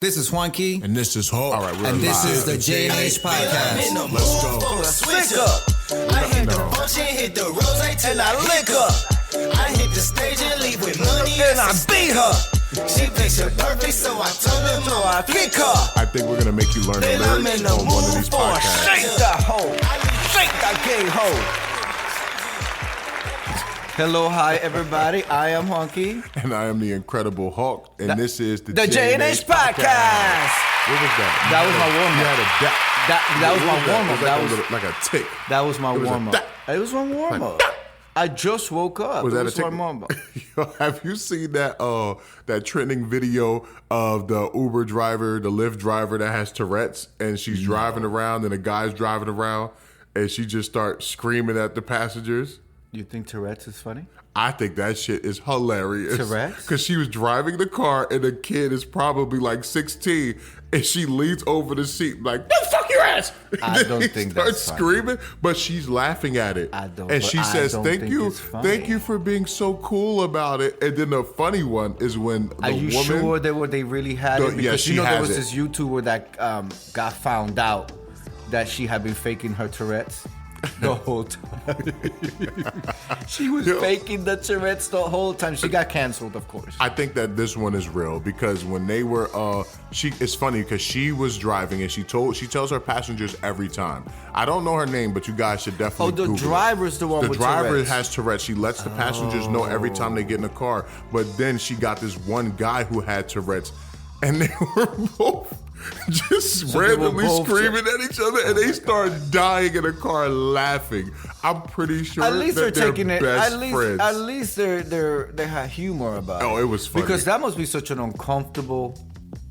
This is Juanqui. And this is Hulk. All right, we're And this live. is the J&H Podcast. Let's go. Switch up. I hit the function, hit the rose, and I lick up. I hit the stage and leave with money, and I beat her. She picture perfect, so I told her no, I kick her. I think we're gonna make you learn the Then I'm in lyrics the on one of mood these for a podcasts. shake that hoe, shake that gay hoe. Hello, hi, everybody. I am Juanqui. And I am the Incredible Hulk, and this is the J&H Podcast. What was that? That was my warm-up. You had a That was my What warm-up. That was like a tick. That was my It was a warm-up. It was my warm-up. I just woke up. Was It that was a tick? my warm-up. Yo, have you seen that that trending video of the Uber driver, the Lyft driver that has Tourette's, and she's driving around, and a guy's driving around, and she just starts screaming at the passengers? You think Tourette's is funny? I think that shit is hilarious. Tourette's? Because she was driving the car and the kid is probably like 16 and she leans over the seat like, "No, fuck your ass!" I And don't he think starts that's funny. screaming, but she's laughing at it. I don't- And but she I says, don't "Thank think you, it's funny." thank you for being so cool about it." And then the funny one is when the Are you woman, sure they really had No, it? yeah, Because she there has was it. this YouTuber that got found out that she had been faking her Tourette's the whole time. She was Yo. faking the Tourette's the whole time. She got canceled, of course. I think that this one is real because when they were, it's funny because she was driving and she tells her passengers every time. I don't know her name, but you guys should definitely. Oh, the Google it. driver's the one The with driver Tourette's. has Tourette's. She lets the passengers know every time they get in the car. But then she got this one guy who had Tourette's, and they were both just So they were randomly both- screaming at each other, and they start dying in the car laughing. I'm pretty sure At least that they're taking it. best friends. At least they had humor about it. Oh, it was funny. Because that must be such an uncomfortable.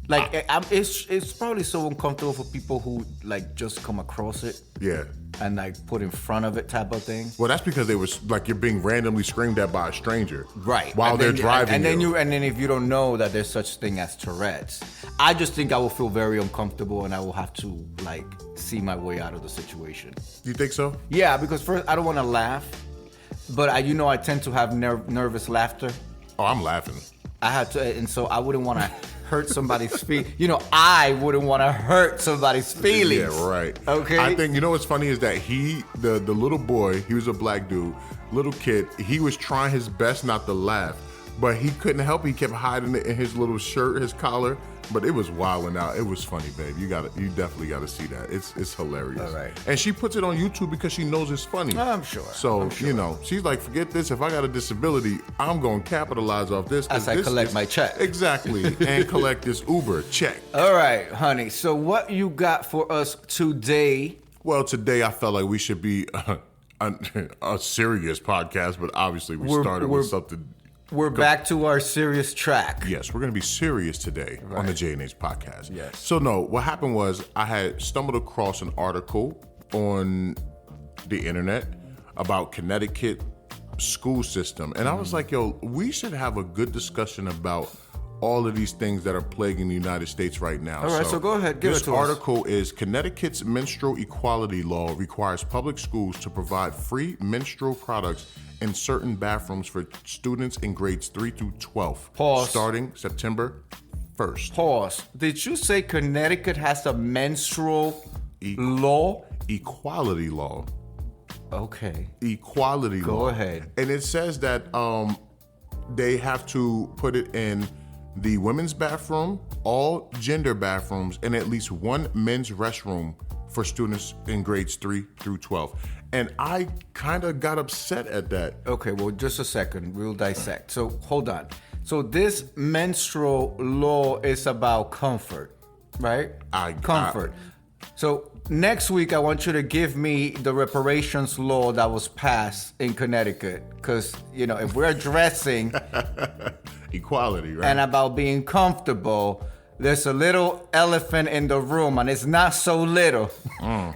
Like it's probably so uncomfortable for people who like just come across it Yeah. and like put in front of it type of thing. Well, that's because they was like you're being randomly screamed at by a stranger, Right. While And they're then- driving, and then if you don't know that there's such thing as Tourette's, I just think I will feel very uncomfortable and I will have to like see my way out of the situation. You think so? Yeah, because first I don't want to laugh, but I tend to have nervous laughter. Oh, I'm laughing. I have to, and so I wouldn't want to hurt somebody's feelings. I wouldn't want to hurt somebody's feelings. Yeah, right. Okay. I think what's funny is that the little boy, he was a black dude, little kid. He was trying his best not to laugh, but he couldn't help it. He kept hiding it in his little shirt, his collar. But it was wilding out. It was funny, babe. You definitely gotta see that. It's hilarious. All right. And she puts it on YouTube because she knows it's funny. I'm sure. So I'm sure. she's like, forget this. If I got a disability, I'm gonna capitalize off this. 'cause As I this collect is- my check. Exactly, and collect this Uber check. All right, honey. So what you got for us today? Well, today I felt like we should be a serious podcast, but obviously we started with something. We're back to our serious track. Yes, we're going to be serious today on the J&H podcast. Yes. So no, what happened was I had stumbled across an article on the internet about Connecticut school system. And I was like, yo, we should have a good discussion about all of these things that are plaguing the United States right now. All right, so go ahead, give it to us. This article is Connecticut's menstrual equality law requires public schools to provide free menstrual products in certain bathrooms for students in grades 3 through 12. Pause. Starting September 1st. Pause. Did you say Connecticut has a menstrual law? Equality law. Okay. Equality law. Go ahead. And it says that they have to put it in the women's bathroom, all gender bathrooms, and at least one men's restroom for students in grades 3 through 12. And I kind of got upset at that. Okay, well, just a second. We'll dissect. So, hold on. So, this menstrual law is about comfort, right? Comfort. So, next week, I want you to give me the reparations law that was passed in Connecticut. Because, if we're addressing Equality, right? and about being comfortable, there's a little elephant in the room, and it's not so little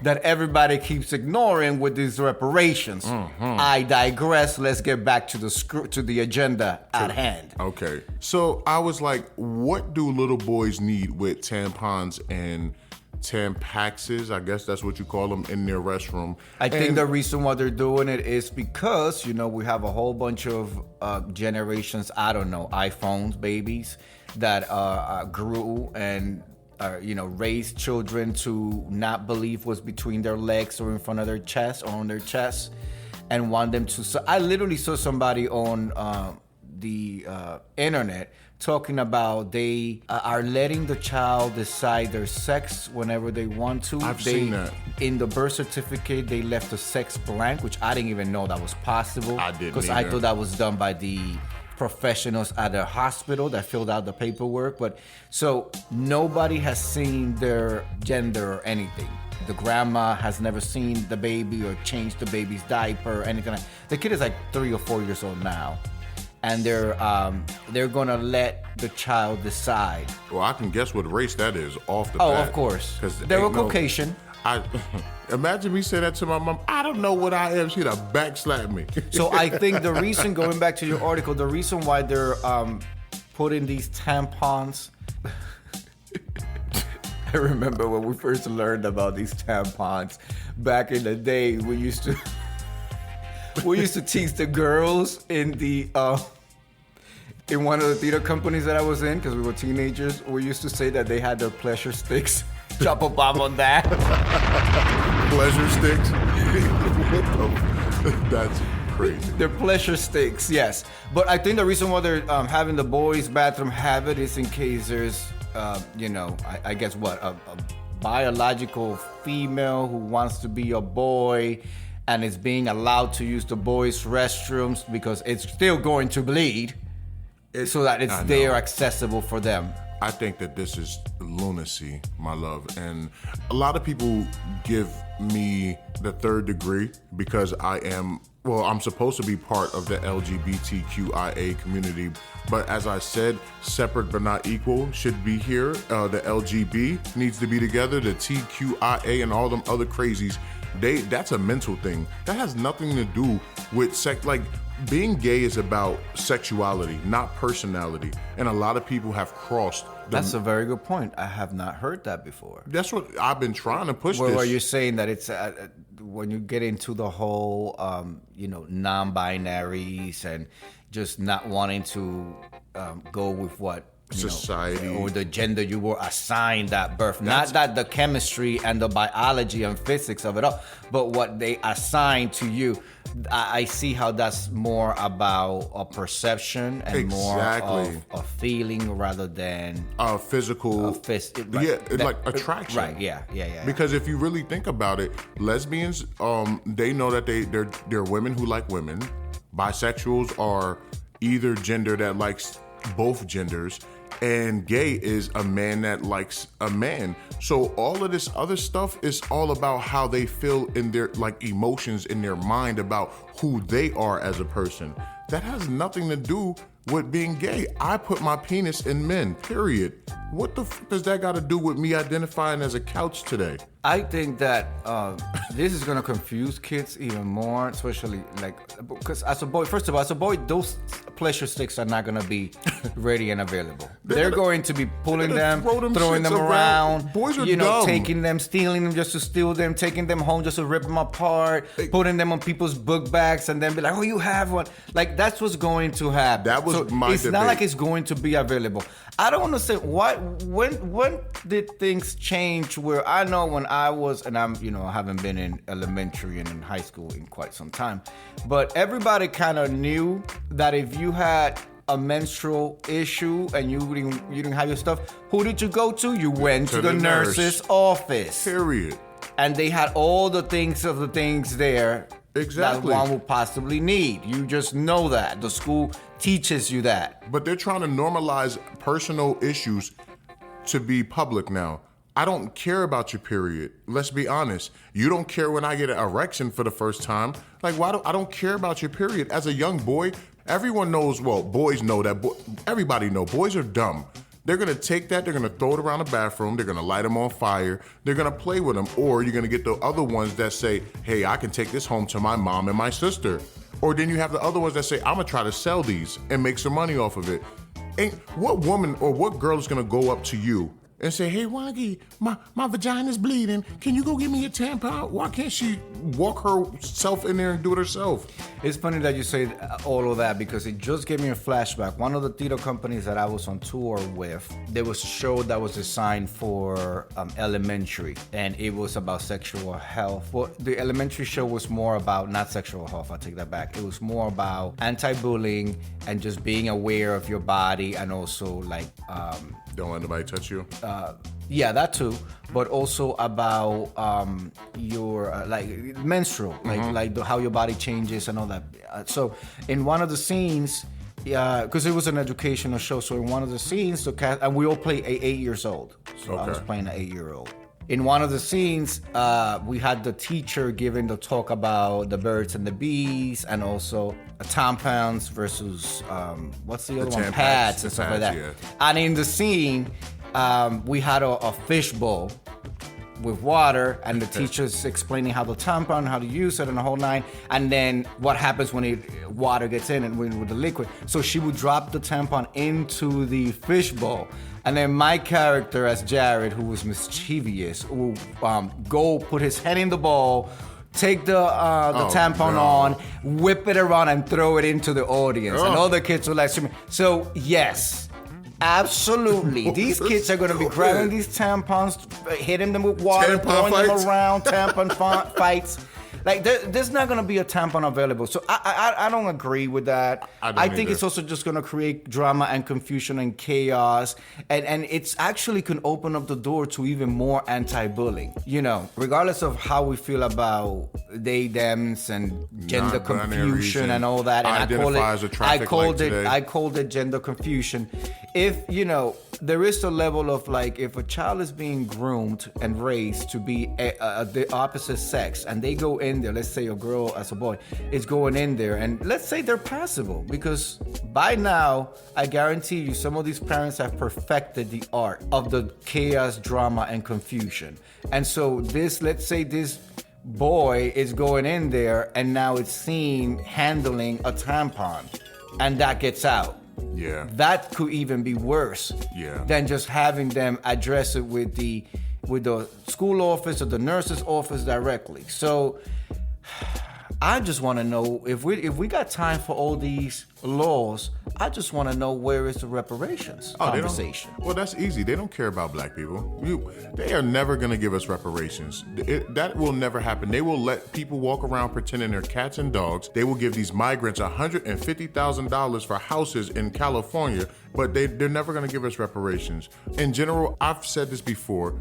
that everybody keeps ignoring with these reparations. I digress. Let's get back to the agenda at hand. Okay. So I was like, what do little boys need with tampons and Tampaxes, I guess that's what you call them, in their restroom. I think the reason why they're doing it is because, we have a whole bunch of generations, I don't know, iPhones, babies, that grew and, raised children to not believe what's between their legs or in front of their chest or on their chest and want them to. So I literally saw somebody on the internet talking about they are letting the child decide their sex whenever they want to. I've seen that. In the birth certificate, they left the sex blank, which I didn't even know that was possible. I didn't because I thought that was done by the professionals at the hospital that filled out the paperwork. But so nobody has seen their gender or anything. The grandma has never seen the baby or changed the baby's diaper or anything. The kid is like 3 or 4 years old now. And they're gonna let the child decide. Well, I can guess what race that is off the bat. Oh, of course. They're a Caucasian. Imagine me say that to my mom. I don't know what I am. She'd have backslapped me. So I think the reason, going back to your article, the reason why they're putting these tampons. I remember when we first learned about these tampons back in the day. We used to tease the girls in the in one of the theater companies that I was in, because we were teenagers. We used to say that they had their pleasure sticks. Drop a bomb on that. Pleasure sticks? That's crazy. They're pleasure sticks, yes. But I think the reason why they're having the boys' bathroom have it is in case there's, I guess a biological female who wants to be a boy and is being allowed to use the boys' restrooms because it's still going to bleed, so that it's there accessible for them. I think that this is lunacy, my love. And a lot of people give me the third degree because I'm supposed to be part of the LGBTQIA community. But as I said, separate but not equal should be here. The LGB needs to be together. The TQIA and all them other crazies, that's a mental thing. That has nothing to do with sex. Like, being gay is about sexuality, not personality. And a lot of people have crossed. That's a very good point. I have not heard that before. That's what I've been trying to push. Where you're saying that it's when you get into the whole, non-binaries and just not wanting to go with what society or the gender you were assigned at birth. Not that the chemistry and the biology and physics of it all, but what they assign to you. I see how that's more about a perception and more of a feeling rather than physical. Like attraction. Right. Yeah. Because if you really think about it, lesbians, they know that they're women who like women. Bisexuals are either gender that likes both genders, and gay is a man that likes a man. So all of this other stuff is all about how they feel in their emotions in their mind about who they are as a person. That has nothing to do with being gay. I put my penis in men, period. What the f does that got to do with me identifying as a couch today? I think that this is going to confuse kids even more, especially because as a boy, first of all, those pleasure sticks are not going to be ready and available. They're going to be pulling them, throwing them around. Boys are dumb. Taking them, stealing them just to steal them, taking them home just to rip them apart, putting them on people's book bags, and then be like, oh, you have one. Like, that's what's going to happen. That was my It's debate. not like it's going to be available. I don't understand when did things change where I know when I was, and I haven't been in elementary and in high school in quite some time, but everybody kind of knew that if you had a menstrual issue and you didn't have your stuff, who did you go to? You went to the nurse's office. Period. And they had all the things there. Exactly. That one will possibly need. You just know that. The school teaches you that. But they're trying to normalize personal issues to be public now. I don't care about your period. Let's be honest. You don't care when I get an erection for the first time. I don't care about your period. As a young boy, everyone knows, boys know that. Everybody know boys are dumb. They're going to take that, they're going to throw it around the bathroom, they're going to light them on fire, they're going to play with them, or you're going to get the other ones that say, hey, I can take this home to my mom and my sister. Or then you have the other ones that say, I'm going to try to sell these and make some money off of it. What woman or what girl is going to go up to you and say, hey, Wagi, my vagina's bleeding. Can you go get me a tampon? Why can't she walk herself in there and do it herself? It's funny that you say all of that because it just gave me a flashback. One of the theater companies that I was on tour with, there was a show that was designed for elementary, and it was about sexual health. Well, the elementary show was more about, not sexual health, I'll take that back. It was more about anti-bullying and just being aware of your body, and also like... Don't let nobody touch you? Yeah, that too, but also about your like menstrual, like how your body changes and all that. So in one of the scenes, because it was an educational show, so in one of the scenes, and we all play 8 years old. So I was playing an 8-year-old. In one of the scenes, we had the teacher giving the talk about the birds and the bees, and also tampons versus what's the other one? Pads and stuff like that. Yeah. And in the scene, we had a fish bowl with water, and the teacher's explaining how the tampon, how to use it, and the whole nine. And then what happens when water gets in and with the liquid. So she would drop the tampon into the fish bowl. And then my character as Jared, who was mischievous, will go put his head in the bowl, take the tampon on, whip it around, and throw it into the audience. And all the kids were like, so yes. Absolutely. These kids are going to be grabbing these tampons, hitting them with water, throwing them around, tampon fights. Like, there's not going to be a tampon available. So I don't agree with that. I think it's also just going to create drama and confusion and chaos. And it's actually can open up the door to even more anti-bullying. You know, regardless of how we feel about they, thems and gender confusion and all that. And I called it gender confusion. If, you know, there is a level of like, if a child is being groomed and raised to be the opposite sex, and they go in there, let's say a girl as a boy is going in there, and let's say they're passable, because by now, I guarantee you, some of these parents have perfected the art of the chaos, drama, and confusion. And so let's say this boy is going in there, and now it's seen handling a tampon, and that gets out. Yeah. That could even be worse than just having them address it with the school office or the nurse's office directly. So I just want to know if we got time for all these laws. I just want to know, where is the reparations conversation? Well, that's easy. They don't care about black people. They are never going to give us reparations. That will never happen. They will let people walk around pretending they're cats and dogs. They will give these migrants $150,000 for houses in California, but they're never going to give us reparations. In general, I've said this before.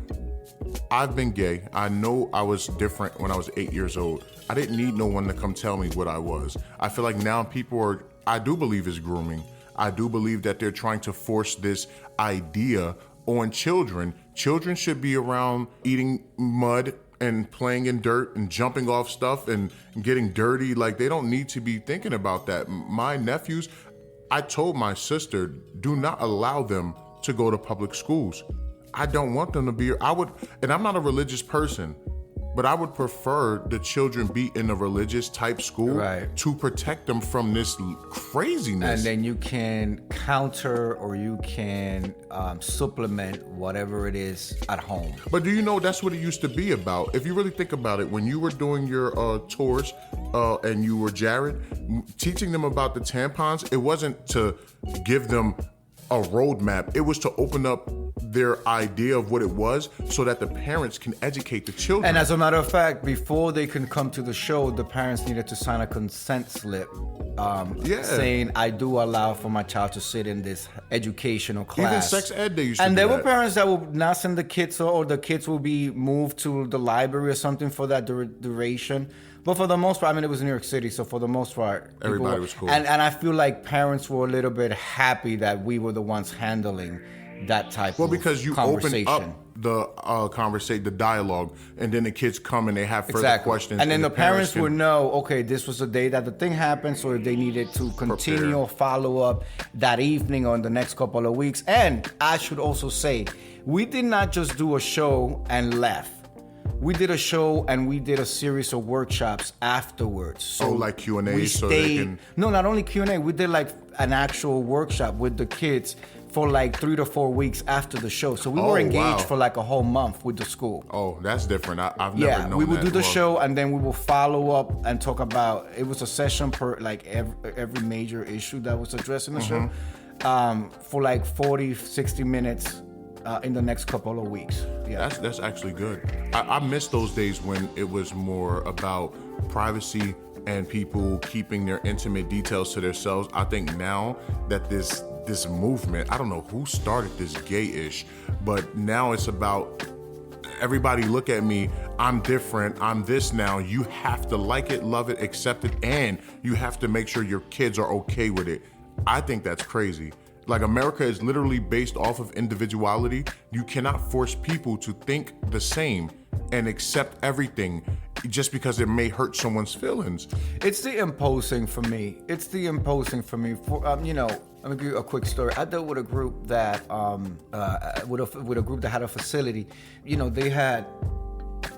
I've been gay. I know I was different when I was 8 years old. I didn't need no one to come tell me what I was. I feel like now I do believe it's grooming. I do believe that they're trying to force this idea on children. Children should be around eating mud and playing in dirt and jumping off stuff and getting dirty. Like, they don't need to be thinking about that. My nephews, I told my sister, do not allow them to go to public schools. I don't want them to be, and I'm not a religious person, but I would prefer the children be in a religious type school to protect them from this craziness. And then you can counter, or you can supplement whatever it is at home. But do you know that's what it used to be about? If you really think about it, when you were doing your tours and you were Jared, teaching them about the tampons, it wasn't to give them a roadmap. It was to open up their idea of what it was so that the parents can educate the children. And as a matter of fact, before they can come to the show, the parents needed to sign a consent slip saying, I do allow for my child to sit in this educational class. Even sex ed, they used to do that. And there were parents that would not send the kids, or the kids will be moved to the library or something for that duration. But for the most part, I mean, it was New York City, so for the most part, everybody was cool. And I feel like parents were a little bit happy that we were the ones handling that type of conversation. Well, because you open up the dialogue, and then the kids come and they have further questions. And then the parents would know, okay, this was the day that the thing happened, so if they needed to continue or follow up that evening or in the next couple of weeks. And I should also say, we did not just do a show and left. We did a show and we did a series of workshops afterwards. So like Q&A, we so stayed, they can... No, not only Q&A. We did like an actual workshop with the kids for like 3 to 4 weeks after the show. So we were engaged for like a whole month with the school. Oh, that's different. I've never known that. We would do the show, and then we will follow up and talk about. It was a session per like every major issue that was addressed in the show, for like 40, 60 minutes. In the next couple of weeks. Yeah, that's actually good. I miss those days when it was more about privacy and people keeping their intimate details to themselves. I think now that this movement, I don't know who started this gay-ish, but now it's about everybody look at me, I'm different, I'm this now. You have to like it, love it, accept it, and you have to make sure your kids are okay with it. I think that's crazy. Like, America is literally based off of individuality. You cannot force people to think the same and accept everything just because it may hurt someone's feelings. It's the imposing for me. For, let me give you a quick story. I dealt with a group that, with a group that had a facility. They had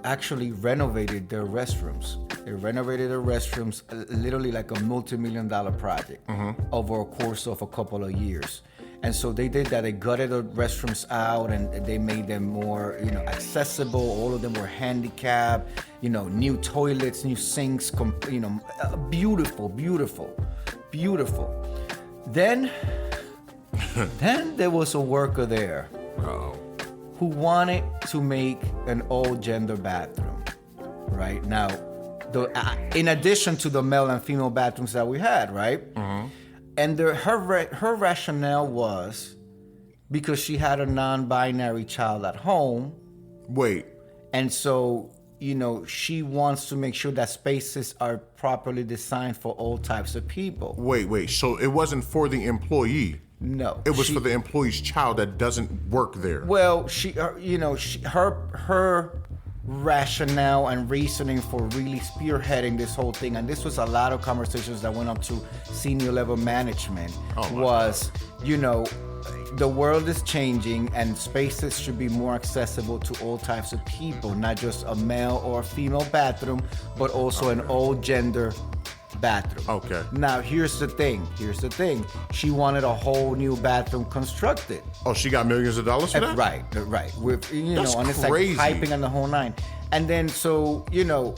actually renovated their restrooms. They renovated their restrooms, literally like a multi-million-dollar project over a course of a couple of years. And so they did that. They gutted the restrooms out and they made them more, accessible. All of them were handicapped, new toilets, new sinks, beautiful, beautiful, beautiful. Then there was a worker there who wanted to make an all-gender bathroom. Right now, in addition to the male and female bathrooms that we had, right? And her rationale was because she had a non-binary child at home. Wait. And so, she wants to make sure that spaces are properly designed for all types of people. Wait. So it wasn't for the employee? No. It was for the employee's child that doesn't work there. Well, her rationale and reasoning for really spearheading this whole thing, and this was a lot of conversations that went up to senior level management, was, the world is changing and spaces should be more accessible to all types of people, not just a male or a female bathroom, but also an all gender bathroom. Okay. Now, here's the thing. She wanted a whole new bathroom constructed. Oh, she got millions of dollars for that? Right. With, That's and it's crazy. Like piping and the whole nine. And then, so, the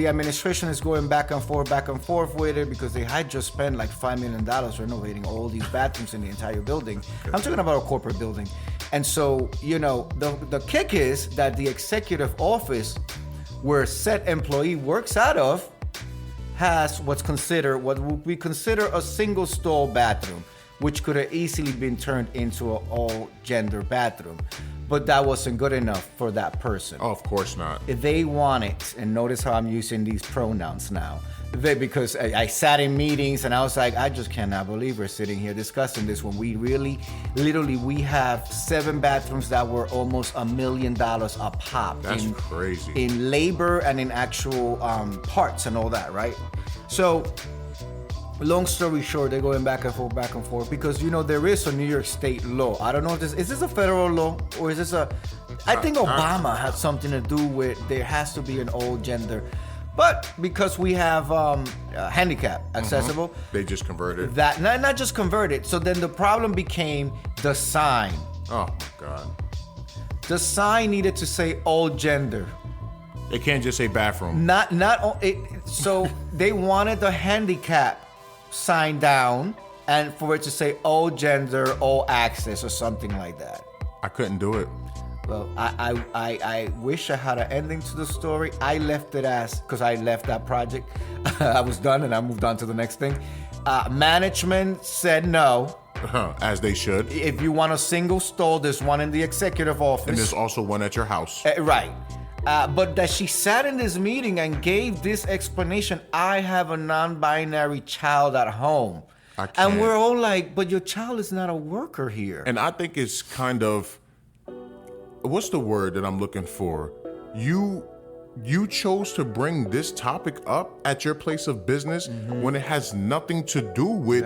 administration is going back and forth with it because they had just spent like $5 million renovating all these bathrooms in the entire building. Okay. I'm talking about a corporate building. And so, the kick is that the executive office where said employee works out of has what we consider a single stall bathroom, which could have easily been turned into an all gender bathroom. But that wasn't good enough for that person. Oh, of course not. They wanted, and notice how I'm using these pronouns now, because I sat in meetings and I was like, I just cannot believe we're sitting here discussing this when we really, literally, we have 7 bathrooms that were almost $1 million a pop. That's crazy. In labor and in actual parts and all that, right? So, long story short, they're going back and forth because, there is a New York State law. I don't know if is this a federal law or is this I think Obama had something to do with there has to be an all gender. But because we have handicap accessible, they just converted that. Not just converted. So then the problem became the sign. Oh my God! The sign needed to say all gender. It can't just say bathroom. So they wanted the handicap sign down and for it to say all gender, all access, or something like that. I couldn't do it. Well, I wish I had an ending to the story. I left it because I left that project. I was done and I moved on to the next thing. Management said no. As they should. If you want a single stall, there's one in the executive office. And there's also one at your house. Right. But that she sat in this meeting and gave this explanation, I have a non-binary child at home. And we're all like, but your child is not a worker here. And I think it's kind of, what's the word that I'm looking for? You chose to bring this topic up at your place of business when it has nothing to do with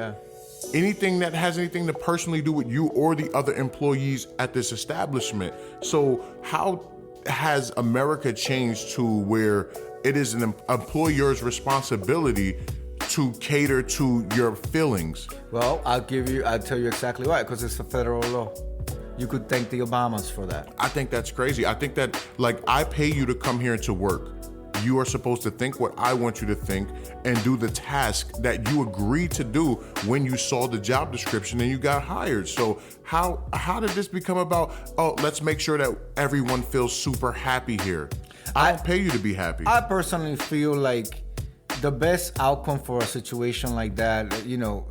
anything that has anything to personally do with you or the other employees at this establishment. So how has America changed to where it is an employer's responsibility to cater to your feelings. Well, I'll tell you exactly why, because it's a federal law. You could thank the Obamas for that. I think that's crazy. I think that, like, I pay you to come here to work. You are supposed to think what I want you to think and do the task that you agreed to do when you saw the job description and you got hired. So how did this become about, oh, let's make sure that everyone feels super happy here? I don't pay you to be happy. I personally feel like the best outcome for a situation like that, you know,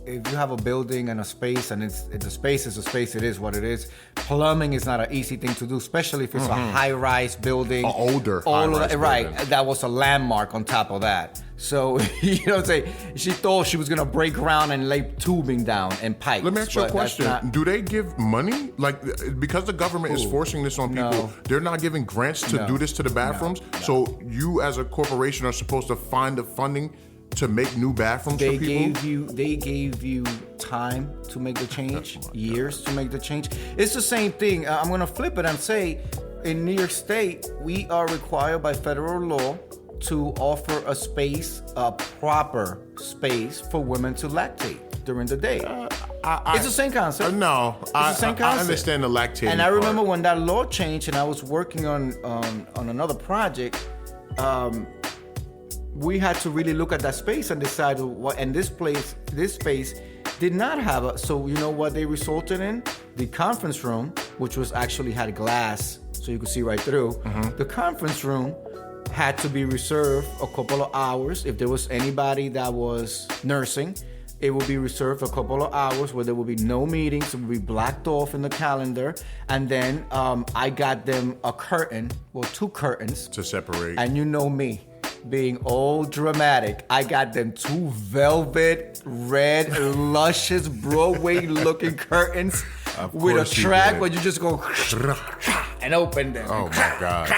if you have a building and a space, and the space is a space, it is what it is. Plumbing is not an easy thing to do, especially if it's a high-rise building. An older high-rise building. Right, that was a landmark on top of that. So, you know what I'm saying? She thought she was going to break ground and lay tubing down and pipes. Let me ask you a question. Do they give money? Like, because the government is forcing this on people, they're not giving grants to do this to the bathrooms? No. So you as a corporation are supposed to find the funding to make new bathrooms for people? They gave you time to make the change, years to make the change. It's the same thing. I'm going to flip it and say, in New York State, we are required by federal law to offer a proper space for women to lactate during the day. It's the same concept. No, it's the same concept. I understand the lactating And I remember when that law changed and I was working on another project, we had to really look at that space and decide what, and this space did not have so you know what they resulted in? The conference room, which was actually had glass so you could see right through. The conference room had to be reserved a couple of hours. If there was anybody that was nursing, it would be reserved a couple of hours where there would be no meetings. It would be blocked off in the calendar. And then I got them a curtain, two curtains. To separate. And you know me, being all dramatic, I got them two velvet, red, luscious, Broadway-looking curtains with a track where you just go and open them. Oh my God.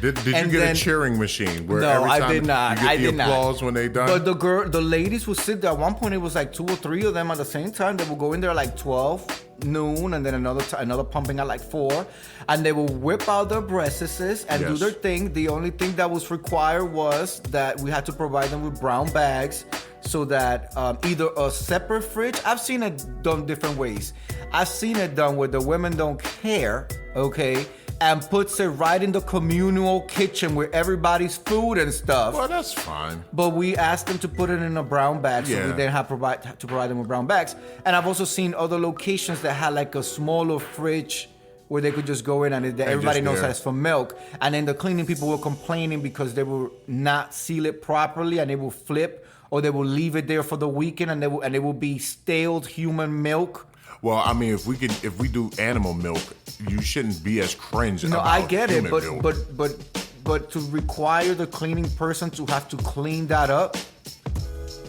Did you get a cheering machine? Where no, every time I did not. You get the applause when they done? But the ladies would sit there. At one point, it was like 2 or 3 of them at the same time. They would go in there like 12 noon, and then another pumping at like 4, and they would whip out their breasts and do their thing. The only thing that was required was that we had to provide them with brown bags, so that either a separate fridge. I've seen it done different ways. I've seen it done where the women don't care, okay, and puts it right in the communal kitchen with everybody's food and stuff. Well, that's fine. But we asked them to put it in a brown bag, so we didn't have to provide them with brown bags. And I've also seen other locations that had like a smaller fridge where they could just go in and everybody knows that it's for milk. And then the cleaning people were complaining because they will not seal it properly, and they will flip, or they will leave it there for the weekend, and it will be staled human milk. Well, I mean, if we do animal milk, you shouldn't be as cringe about I get it, milk. but to require the cleaning person to have to clean that up,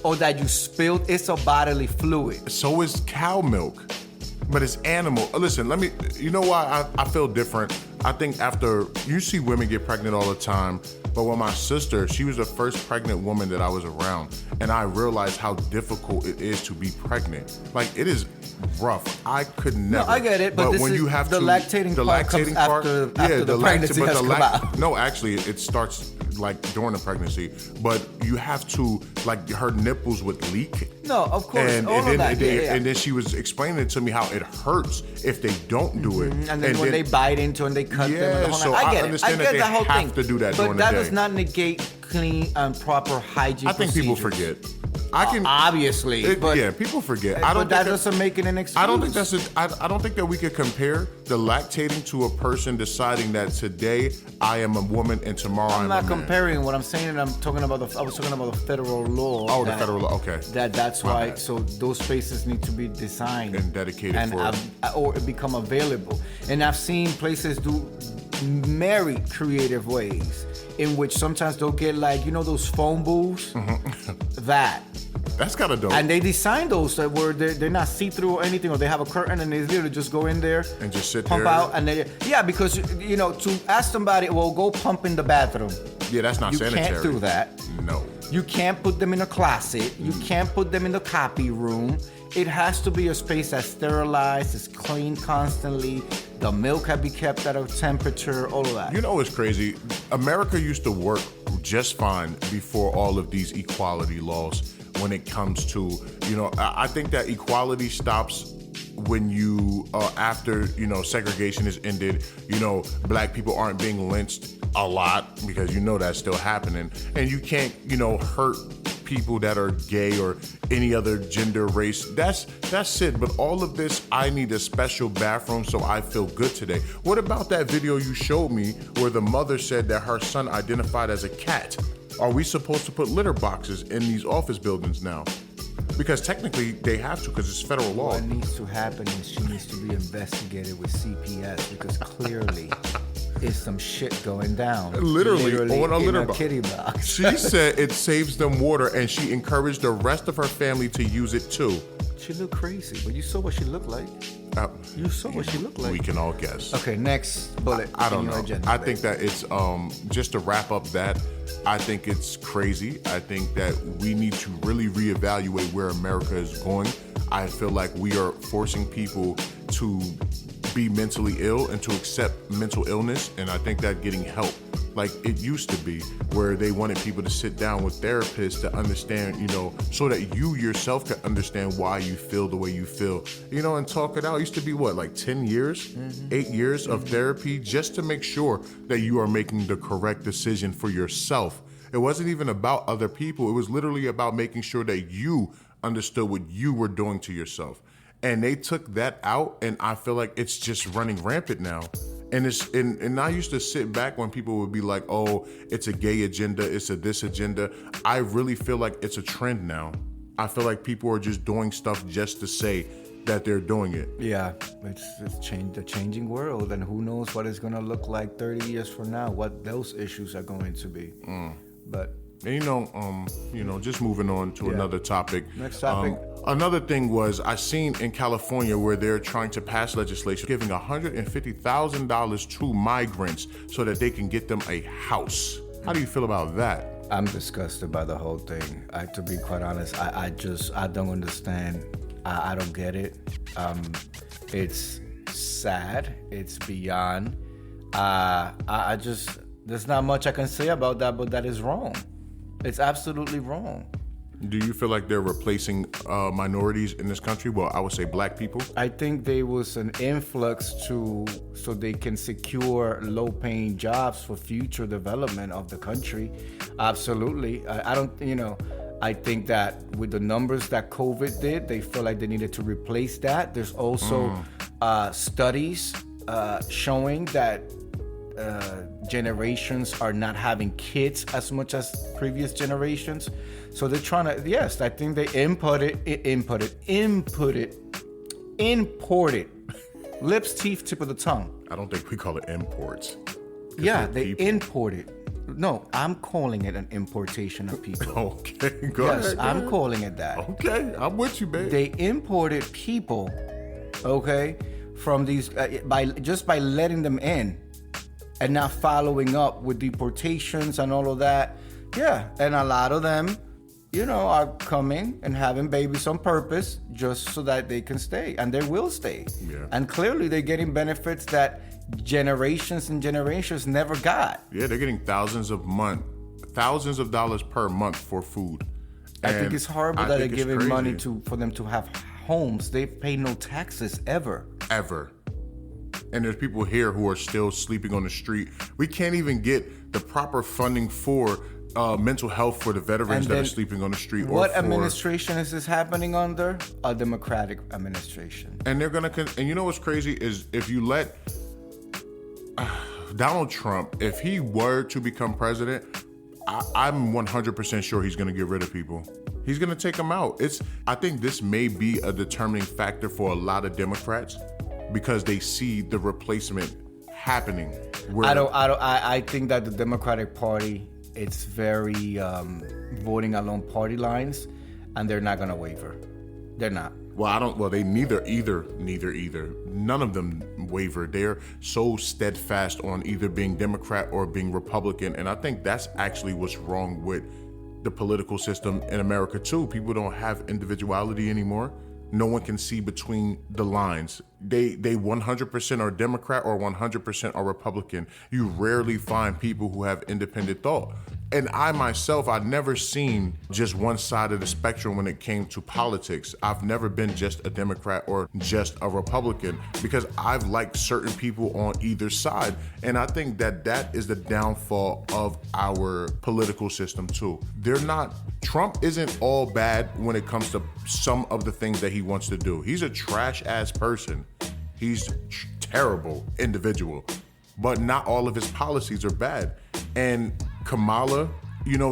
or that you spilled, it's a bodily fluid. So is cow milk, but it's animal. Listen, you know why I feel different? I think after, you see women get pregnant all the time, but with my sister, she was the first pregnant woman that I was around, and I realized how difficult it is to be pregnant. Like, it is rough. I could never. No, I get it, but this when is you have the lactating part comes after the pregnancy has come out. No, actually, it starts like during the pregnancy, but you have to, like, her nipples would leak. No, of course, and then she was explaining to me how it hurts if they don't do it. And then when they bite into and they cut them. So I understand that they have to do that during the day. But that does not negate clean and proper hygiene. I think people forget. Obviously, but people forget. But that doesn't make it an excuse. I don't think that we could compare the lactating to a person deciding that today I am a woman and tomorrow I'm a man. I'm not comparing. What I'm saying, and I was talking about the federal law. Oh, the federal law. Okay. That's why. So those spaces need to be designed and dedicated or become available. And I've seen places do very creative ways in which sometimes they'll get, like, you know, those phone booths. That's kind of dope. And they design those that where they're not see-through or anything, or they have a curtain and they literally just go in there and just sit pump there. Out, and because you know, to ask somebody, well, go pump in the bathroom. Yeah, that's not sanitary. You can't do that. No. You can't put them in a closet. You can't put them in the copy room. It has to be a space that's sterilized, it's cleaned constantly. The milk had to be kept at a temperature, all of that. You know what's crazy? America used to work just fine before all of these equality laws. when it comes to, I think that equality stops when you, after, segregation is ended, black people aren't being lynched a lot, because that's still happening. And you can't, hurt people that are gay or any other gender, race. That's it. But all of this, I need a special bathroom so I feel good today. What about that video you showed me where the mother said that her son identified as a cat? Are we supposed to put litter boxes in these office buildings now? Because technically they have to, because it's federal law. What needs to happen is she needs to be investigated with CPS, because clearly is some shit going down. Literally on a litter box. Kitty box. She said it saves them water, and she encouraged the rest of her family to use it too. She looked crazy, but you saw what she looked like. You saw what she looked like. We can all guess. Okay, next bullet. I don't know. I think that it's just to wrap up that. I think it's crazy. I think that we need to really reevaluate where America is going. I feel like we are forcing people to be mentally ill and to accept mental illness, and I think that getting help, like it used to be, where they wanted people to sit down with therapists to understand, so that you yourself can understand why you feel the way you feel, and talk it out. It used to be like 10 years, 8 years of therapy just to make sure that you are making the correct decision for yourself. It wasn't even about other people. It was literally about making sure that you understood what you were doing to yourself. And they took that out, and I feel like it's just running rampant now. And I used to sit back when people would be like, oh, it's a gay agenda, it's a this agenda. I really feel like it's a trend now. I feel like people are just doing stuff just to say that they're doing it. Yeah, it's the changing world, and who knows what it's gonna look like 30 years from now, what those issues are going to be. But and just moving on to another topic. Next topic. Another thing was, I seen in California where they're trying to pass legislation giving $150,000 to migrants so that they can get them a house. How do you feel about that? I'm disgusted by the whole thing. To be quite honest, I don't understand. I don't get it. It's sad. It's beyond. There's not much I can say about that, but that is wrong. It's absolutely wrong. Do you feel like they're replacing minorities in this country? Well, I would say black people. I think there was an influx so they can secure low-paying jobs for future development of the country. Absolutely. I think that with the numbers that COVID did, they feel like they needed to replace that. There's also studies showing that generations are not having kids as much as previous generations. So they're trying to, yes, I think they imported, lips, teeth, tip of the tongue. I don't think we call it imports. Yeah, they imported. No, I'm calling it an importation of people. Okay, go ahead. Yes, I'm calling it that. Okay, I'm with you, babe. They imported people, okay, from these, by letting them in and not following up with deportations and all of that. Yeah, and a lot of them, are coming and having babies on purpose just so that they can stay, and they will stay. Yeah. And clearly they're getting benefits that generations and generations never got. Yeah, they're getting thousands of dollars per month for food. I think it's horrible that they're giving money for them to have homes. They pay no taxes ever. And there's people here who are still sleeping on the street. We can't even get the proper funding for mental health for the veterans that are sleeping on the street. What administration is this happening under? A Democratic administration. And they're gonna. And you know what's crazy is if you let Donald Trump, if he were to become president, I'm 100% sure he's gonna get rid of people. He's gonna take them out. I think this may be a determining factor for a lot of Democrats because they see the replacement happening. I think that the Democratic Party, it's very voting along party lines, and they're not gonna waver. They're not. Well, they neither. None of them waver. They're so steadfast on either being Democrat or being Republican, and I think that's actually what's wrong with the political system in America too. People don't have individuality anymore. No one can see between the lines. they 100% are Democrat or 100% are Republican. You rarely find people who have independent thought. And I myself, I've never seen just one side of the spectrum when it came to politics. I've never been just a Democrat or just a Republican because I've liked certain people on either side. And I think that is the downfall of our political system too. Trump isn't all bad when it comes to some of the things that he wants to do. He's a trash ass person. He's terrible individual, but not all of his policies are bad. And Kamala,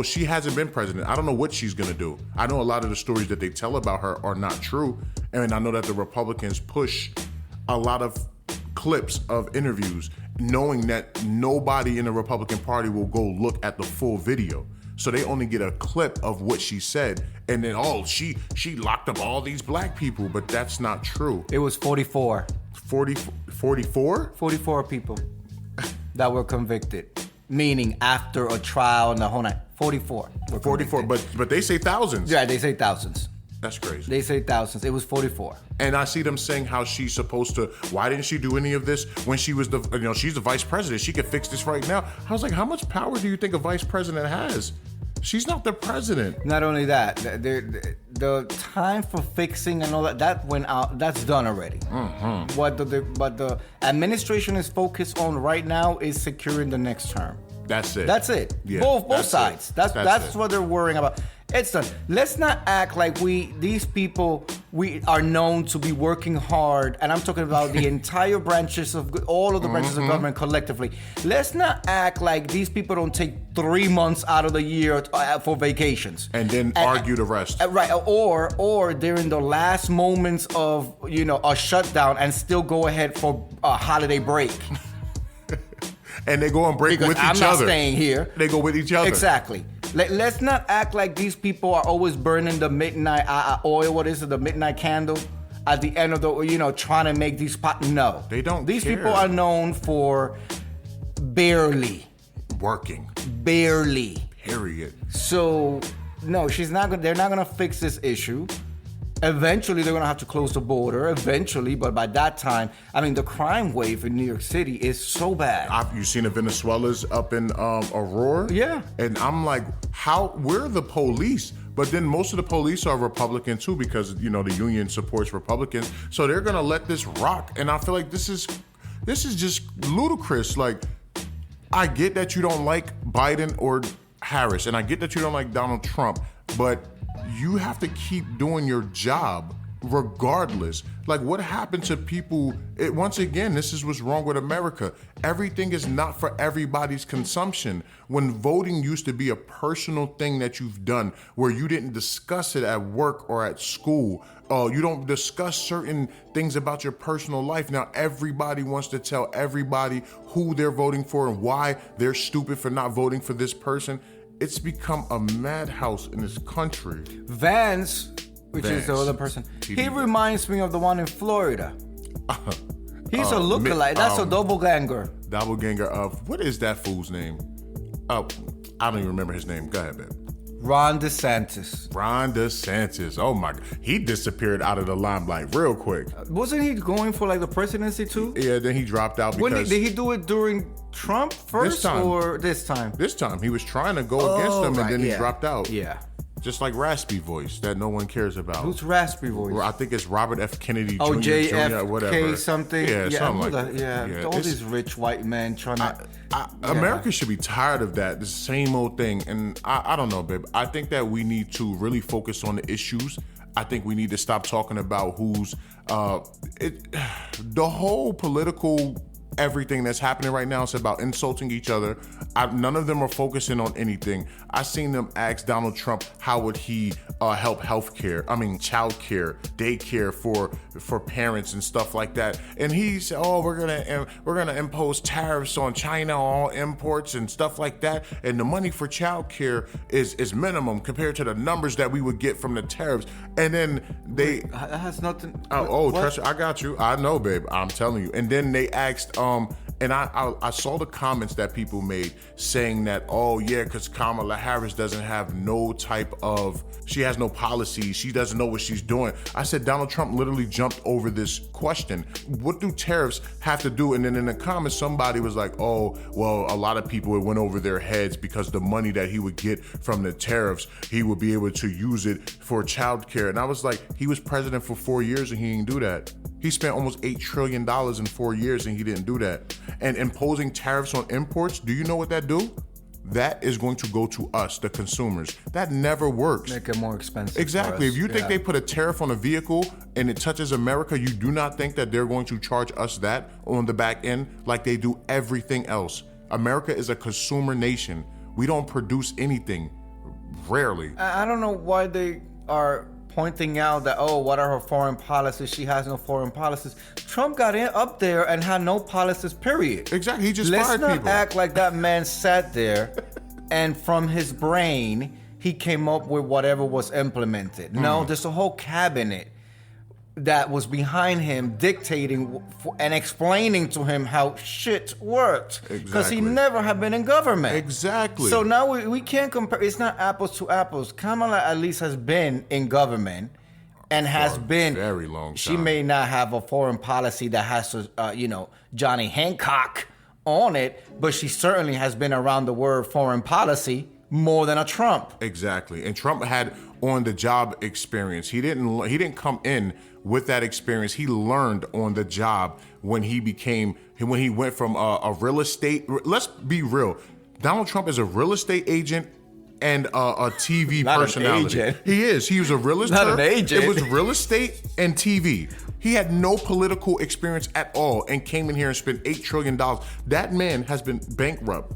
she hasn't been president. I don't know what she's gonna do. I know a lot of the stories that they tell about her are not true. And I know that the Republicans push a lot of clips of interviews knowing that nobody in the Republican Party will go look at the full video. So they only get a clip of what she said. And then, she locked up all these black people, but that's not true. It was 44. 44? 44 people that were convicted. Meaning after a trial and the whole night. 44. 44, but they say thousands. Yeah, they say thousands. That's crazy. They say thousands. It was 44. And I see them saying how she's supposed to, why didn't she do any of this when she was she's the vice president. She could fix this right now. I was like, how much power do you think a vice president has? She's not the president. Not only that, the time for fixing and all that went out. That's done already. Mm-hmm. What the administration is focused on right now is securing the next term. That's it. That's it. Yeah, both sides. That's what they're worrying about. It's done. Let's not act like these people are known to be working hard, and I'm talking about the entire branches of all of the branches of government collectively. Let's not act like these people don't take 3 months out of the year for vacations and then argue the rest. Right, or they're in the last moments of a shutdown and still go ahead for a holiday break. And they go and break with each other. I'm not staying here. They go with each other. Exactly. Let's not act like these people are always burning the midnight oil. What is it? The midnight candle at the end of the, trying to make these pot. No, they don't. These care. people are known for barely working. Barely. Period. So no, she's not gonna. They're not gonna fix this issue. Eventually, they're going to have to close the border. Eventually, but by that time, the crime wave in New York City is so bad. You seen the Venezuelans up in Aurora? Yeah. And I'm like, we're the police. But then most of the police are Republican too because, the union supports Republicans. So they're going to let this rock. And I feel like this is just ludicrous. Like, I get that you don't like Biden or Harris, and I get that you don't like Donald Trump, but you have to keep doing your job regardless. Like, what happened to people? Once again, this is what's wrong with America. Everything is not for everybody's consumption. When voting used to be a personal thing that you've done where you didn't discuss it at work or at school, you don't discuss certain things about your personal life. Now everybody wants to tell everybody who they're voting for and why they're stupid for not voting for this person. It's become a madhouse in this country. Vance, which is the other person, he reminds me of the one in Florida. He's a lookalike. That's a doppelganger. Doppelganger of, what is that fool's name? Oh, I don't even remember his name. Go ahead, babe. Ron DeSantis. Ron DeSantis. Oh my God. He disappeared out of the limelight real quick. Wasn't he going for like the presidency too? Yeah, then he dropped out because... Did he do it during Trump first or this time? This time. He was trying to go against him and then he dropped out. Yeah. Just like Raspy Voice that no one cares about. Who's Raspy Voice? I think it's Robert F. Kennedy Jr. JFK whatever. something. Yeah, something like that. Yeah, all these rich white men trying to... America should be tired of that, the same old thing. And I don't know, babe. I think that we need to really focus on the issues. I think we need to stop talking about who's... the whole political... Everything that's happening right now is about insulting each other. None of them are focusing on anything. I seen them ask Donald Trump how would he help childcare, daycare for parents and stuff like that. And he said, "Oh, we're gonna impose tariffs on China, all imports and stuff like that. And the money for childcare is minimum compared to the numbers that we would get from the tariffs." And then that has nothing. Trust me, I got you. I know, babe. I'm telling you. And then they asked And I saw the comments that people made saying that, oh yeah, because Kamala Harris doesn't have no type of, she has no policy, she doesn't know what she's doing. I said Donald Trump literally jumped over this question. What do tariffs have to do? And then in the comments, somebody was like, oh, well, a lot of people, it went over their heads because the money that he would get from the tariffs, he would be able to use it for childcare. And I was like, he was president for 4 years and he didn't do that. He spent almost $8 trillion in 4 years and he didn't do that. And imposing tariffs on imports, do you know what that do? That is going to go to us, the consumers. That never works. Make it more expensive. Exactly. If you think they put a tariff on a vehicle and it touches America, you do not think that they're going to charge us that on the back end like they do everything else. America is a consumer nation. We don't produce anything, rarely. I don't know why they are pointing out that, oh, what are her foreign policies? She has no foreign policies. Trump got up there and had no policies, period. Exactly. He just Let's fired not people. act like that man sat there and from his brain, he came up with whatever was implemented. No, there's a whole cabinet that was behind him dictating and explaining to him how shit worked. Because he never had been in government. Exactly. So now we can't compare. It's not apples to apples. Kamala at least has been in government and has been very long time. She may not have a foreign policy that has to, Johnny Hancock on it, but she certainly has been around the word foreign policy more than a Trump. Exactly. And Trump had on the job experience. He didn't come in with that experience. He learned on the job when he went from a real estate. Let's be real. Donald Trump is a real estate agent and a TV Not personality. an agent. He is. He was a real estate. Not an agent. It was real estate and TV. He had no political experience at all and came in here and spent $8 trillion. That man has been bankrupt.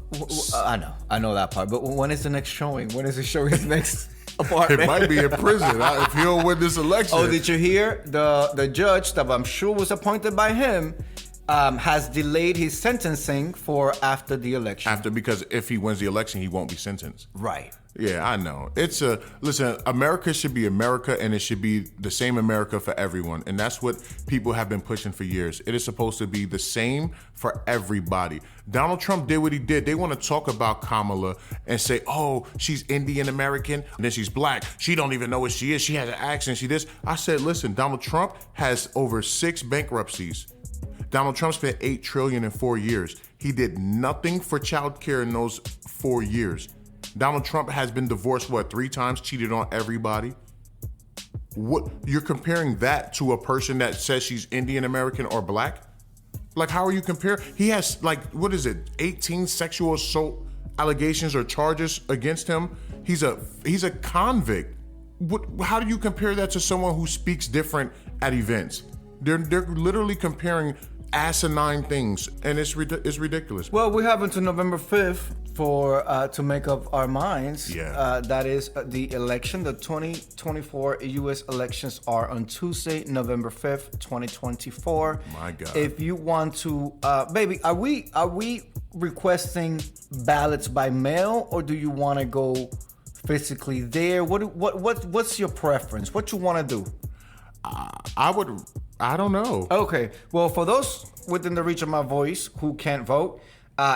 I know that part. But when is the next showing? When is he showing his next apartment? It might be in prison if he don't win this election. Oh, did you hear? The judge that I'm sure was appointed by him has delayed his sentencing for after the election. Because if he wins the election, he won't be sentenced. Right. Yeah, I know. Listen, America should be America and it should be the same America for everyone. And that's what people have been pushing for years. It is supposed to be the same for everybody. Donald Trump did what he did. They want to talk about Kamala and say, oh, she's Indian American and then she's black. She don't even know what she is. She has an accent. She this. I said, listen, Donald Trump has over 6 bankruptcies. Donald Trump spent $8 trillion in 4 years. He did nothing for child care in those 4 years. Donald Trump has been divorced, 3 times, cheated on everybody? What, you're comparing that to a person that says she's Indian American or black? Like, how are you comparing? He has 18 sexual assault allegations or charges against him. He's a convict. How do you compare that to someone who speaks different at events? They're literally comparing asinine things, and it's ridiculous. Well, we have until November 5th to make up our minds. Yeah. That is the election. The 2024 U.S. elections are on Tuesday, November 5th, 2024. My God. If you want to, baby, are we requesting ballots by mail, or do you want to go physically there? What's your preference? What you want to do? I don't know. Okay. Well, for those within the reach of my voice who can't vote,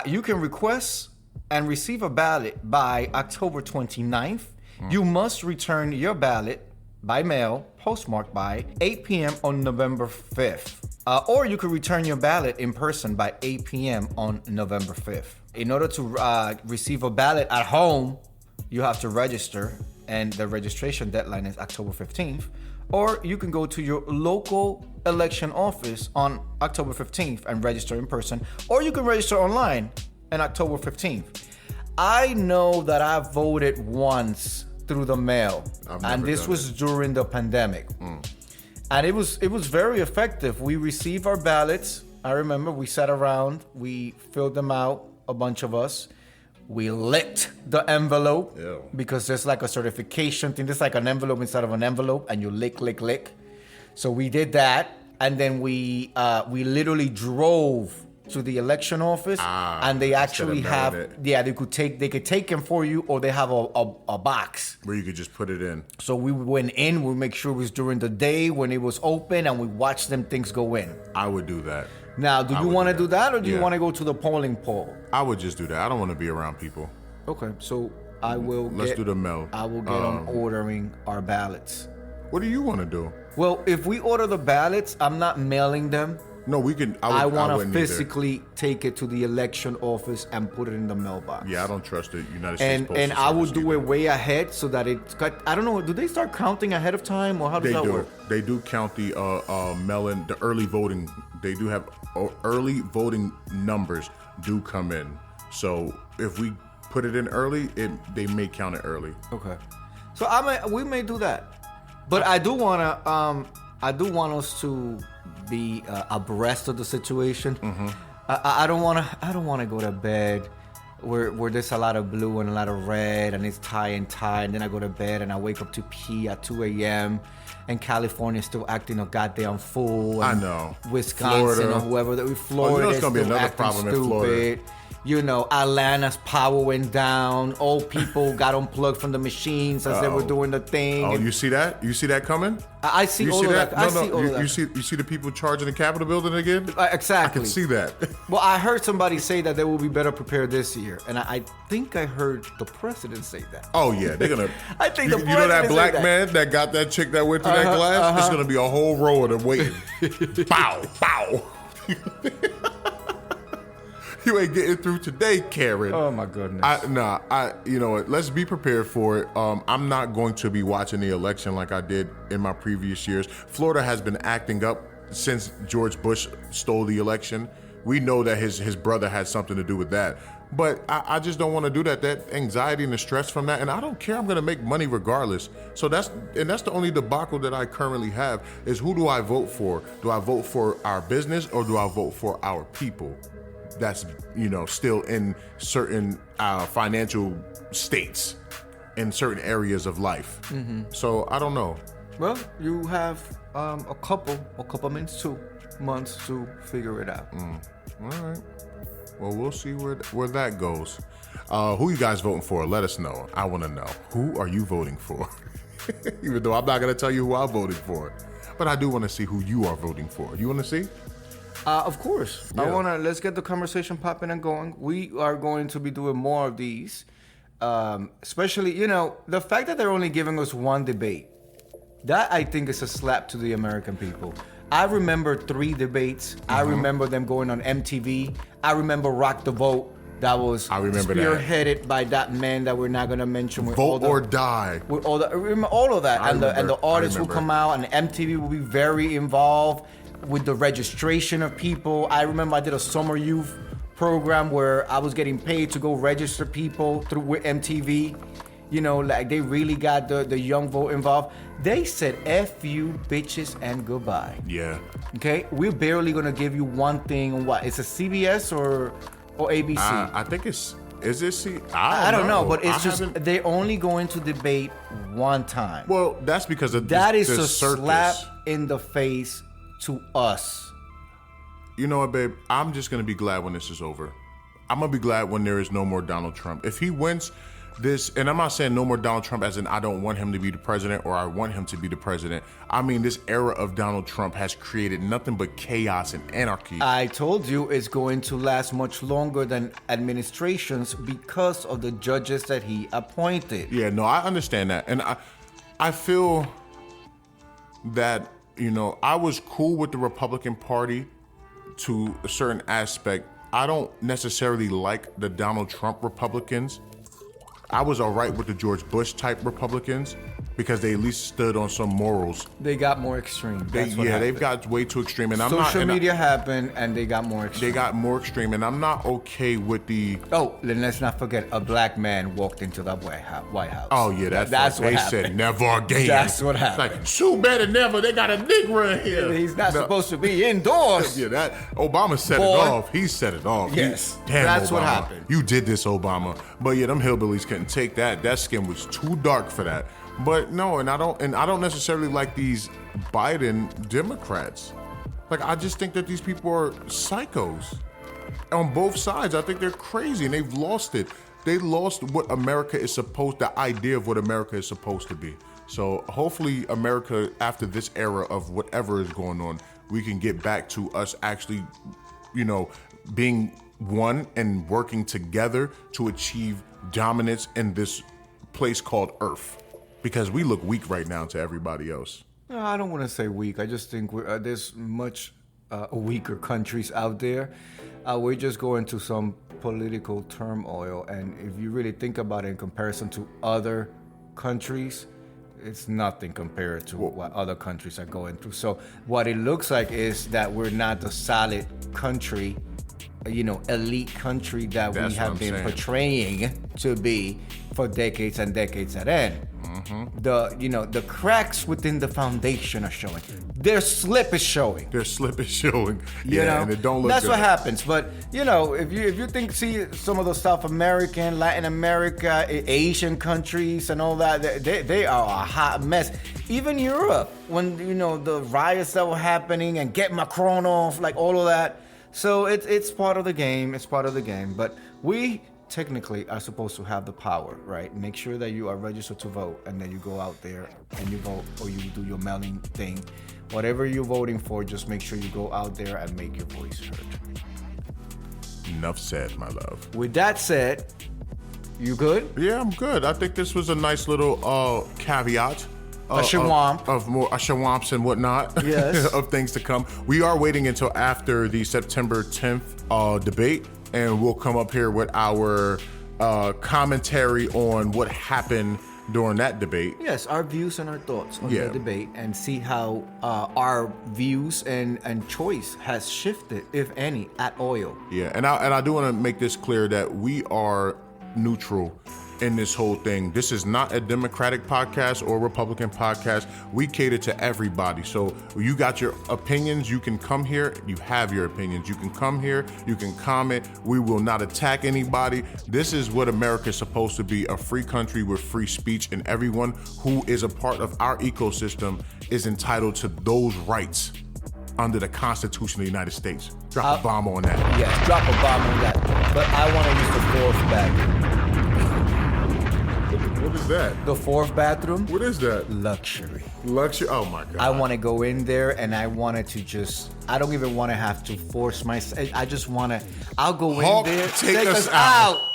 you can request and receive a ballot by October 29th. You must return your ballot by mail, postmarked by 8 p.m. on November 5th. Or you could return your ballot in person by 8 p.m. on November 5th. In order to receive a ballot at home, you have to register, and the registration deadline is October 15th. Or you can go to your local election office on October 15th and register in person. Or you can register online on October 15th. I know that I voted once through the mail, and this was during the pandemic. And it was very effective. We received our ballots. I remember we sat around, we filled them out, a bunch of us. We licked the envelope. Ew. Because there's like a certification thing. There's like an envelope inside of an envelope, and you lick. So we did that, and then we literally drove to the election office, and they actually have they could take them for you, or they have a box where you could just put it in. So we went in. We make sure it was during the day when it was open, and we watched them things go in. I would do that. Now, do I you would want to do do that, or do you Yeah. want to go to the polling poll? I would just do that. I don't want to be around people. Okay, so I will. Let's do the mail. I will get on ordering our ballots. What do you want to do? Well, if we order the ballots, I'm not mailing them. No, we can. I want to wouldn't either. physically take it to the election office and put it in the mailbox. Yeah, I don't trust the United States Postal And I will Service do either. it way ahead so that it's got. I don't know. Do they start counting ahead of time, or how does They that do. work? They do count the mail-in, the early voting. They do have early voting numbers do come in. So if we put it in early, they may count it early. Okay. So we may do that, but I do wanna. I do want us to be abreast of the situation. Mm-hmm. I don't wanna go to bed where there's a lot of blue and a lot of red and it's tie and then I go to bed and I wake up to pee at 2 a.m. and California's still acting a goddamn fool. And I know. Wisconsin Florida. or whoever. Florida it's is gonna be still another acting problem in stupid. Florida. You know, Atlanta's power went down. Old people got unplugged from the machines as they were doing the thing. Oh, And you see that? You see that coming? I see You all see of that? that. I see all of You that. see the people charging the Capitol building again? Exactly. I can see that. Well, I heard somebody say that they will be better prepared this year, and I think I heard the president say that. Oh yeah, they're gonna. I think you, the you know that president black said man that got that chick that went through that glass. It's gonna be a whole row of them waiting. Bow, bow. You ain't getting through today, Karen. Oh my goodness. You know what? Let's be prepared for it. I'm not going to be watching the election like I did in my previous years. Florida has been acting up since George Bush stole the election. We know that his brother had something to do with that. But I just don't want to do that. That anxiety and the stress from that, and I don't care. I'm going to make money regardless. So that's the only debacle that I currently have is who do I vote for? Do I vote for our business or do I vote for our people? That's still in certain financial states in certain areas of life. Mm-hmm. So I don't know. Well, you have a couple months, 2 months to figure it out. All right. Well, we'll see where that goes. Who you guys voting for? Let us know. I want to know. Who are you voting for? Even though I'm not going to tell you who I'm voting for. But I do want to see who you are voting for. You want to see? Of course. Yeah. Let's get the conversation popping and going. We are going to be doing more of these. Especially, the fact that they're only giving us one debate. That, I think, is a slap to the American people. I remember 3 debates. I remember them going on MTV. I remember Rock the Vote. That was spearheaded by that man that we're not going to mention. Vote or die. With all of that. And the artists will come out, and MTV will be very involved with the registration of people. I remember I did a summer youth program where I was getting paid to go register people through MTV. Like they really got the young vote involved. They said F you bitches and goodbye. Yeah. Okay? We're barely gonna give you one thing on what? It's a CBS or ABC? I think is it I don't know, but it's haven't- they're only going to debate one time. Well, that's because of that is the a circus. slap in the face to us. You know what, babe? I'm just going to be glad when this is over. I'm going to be glad when there is no more Donald Trump. If he wins this, and I'm not saying no more Donald Trump as in I don't want him to be the president or I want him to be the president. I mean, this era of Donald Trump has created nothing but chaos and anarchy. I told you it's going to last much longer than administrations because of the judges that he appointed. Yeah, no, I understand that. And I feel that, I was cool with the Republican Party to a certain aspect. I don't necessarily like the Donald Trump Republicans. I was all right with the George Bush type Republicans because they at least stood on some morals. They got more extreme. They've got way too extreme. And Social media happened and they got more extreme. They got more extreme, and I'm not okay with the. Oh, then let's not forget a black man walked into the White House. Oh yeah, that's what they happened. said never again. That's what happened. It's like too better never. They got a Negro in here. He's not supposed to be indoors. Yeah, that Obama set Boy. it off. He set it off. Yes, Damn, that's Obama. what happened. You did this, Obama. But yeah, them hillbillies couldn't take that. That skin was too dark for that. But no, and I don't necessarily like these Biden Democrats. Like, I just think that these people are psychos on both sides. I think they're crazy and they've lost it. They lost what America is supposed, the idea of what America is supposed to be. So hopefully America, after this era of whatever is going on, we can get back to us actually being one and working together to achieve dominance in this place called Earth, because we look weak right now to everybody else. No, I don't want to say weak. I just think there's much weaker countries out there. We're just going through some political turmoil, and if you really think about it in comparison to other countries, it's nothing compared to what other countries are going through. So what it looks like is that we're not the solid country, elite country that we have been portraying to be for decades and decades at end. Mm-hmm. The cracks within the foundation are showing. Their slip is showing. Yeah, and it don't look That's good. what happens. But if you see some of the South American, Latin America, Asian countries and all that, they are a hot mess. Even Europe, when the riots that were happening and get Macron off, like all of that. So it's part of the game. It's part of the game. But we technically are supposed to have the power, right? Make sure that you are registered to vote, and then you go out there and you vote, or you do your mailing thing. Whatever you're voting for, just make sure you go out there and make your voice heard. Enough said, my love. With that said, you good? Yeah, I'm good. I think this was a nice little caveat. A shawamp. Of more shawamps and whatnot. Yes. Of things to come. We are waiting until after the September 10th debate, and we'll come up here with our commentary on what happened during that debate. Yes, our views and our thoughts on the debate, and see how our views and choice has shifted, if any, at all. Yeah, and I do want to make this clear that we are neutral in this whole thing. This is not a Democratic podcast or Republican podcast. We cater to everybody. So you got your opinions, you can come here. You have your opinions. You can come here. You can comment. We will not attack anybody. This is what America is supposed to be, a free country with free speech, and everyone who is a part of our ecosystem is entitled to those rights under the Constitution of the United States. Drop a bomb on that. Yes, drop a bomb on that. But I want to use the fourth bathroom. What is that? The fourth bathroom? What is that? Luxury. Luxury? Oh my God. I want to go in there, and I wanted to I don't even want to have to force myself. I just want to, I'll go Hulk, in there. take us out.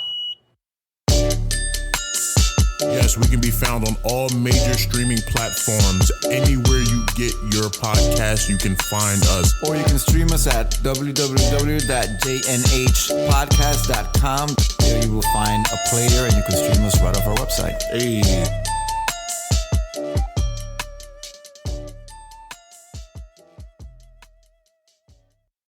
Yes, we can be found on all major streaming platforms. Anywhere you get your podcast, you can find us. Or you can stream us at www.jnhpodcast.com. There you will find a player, and you can stream us right off our website. Hey.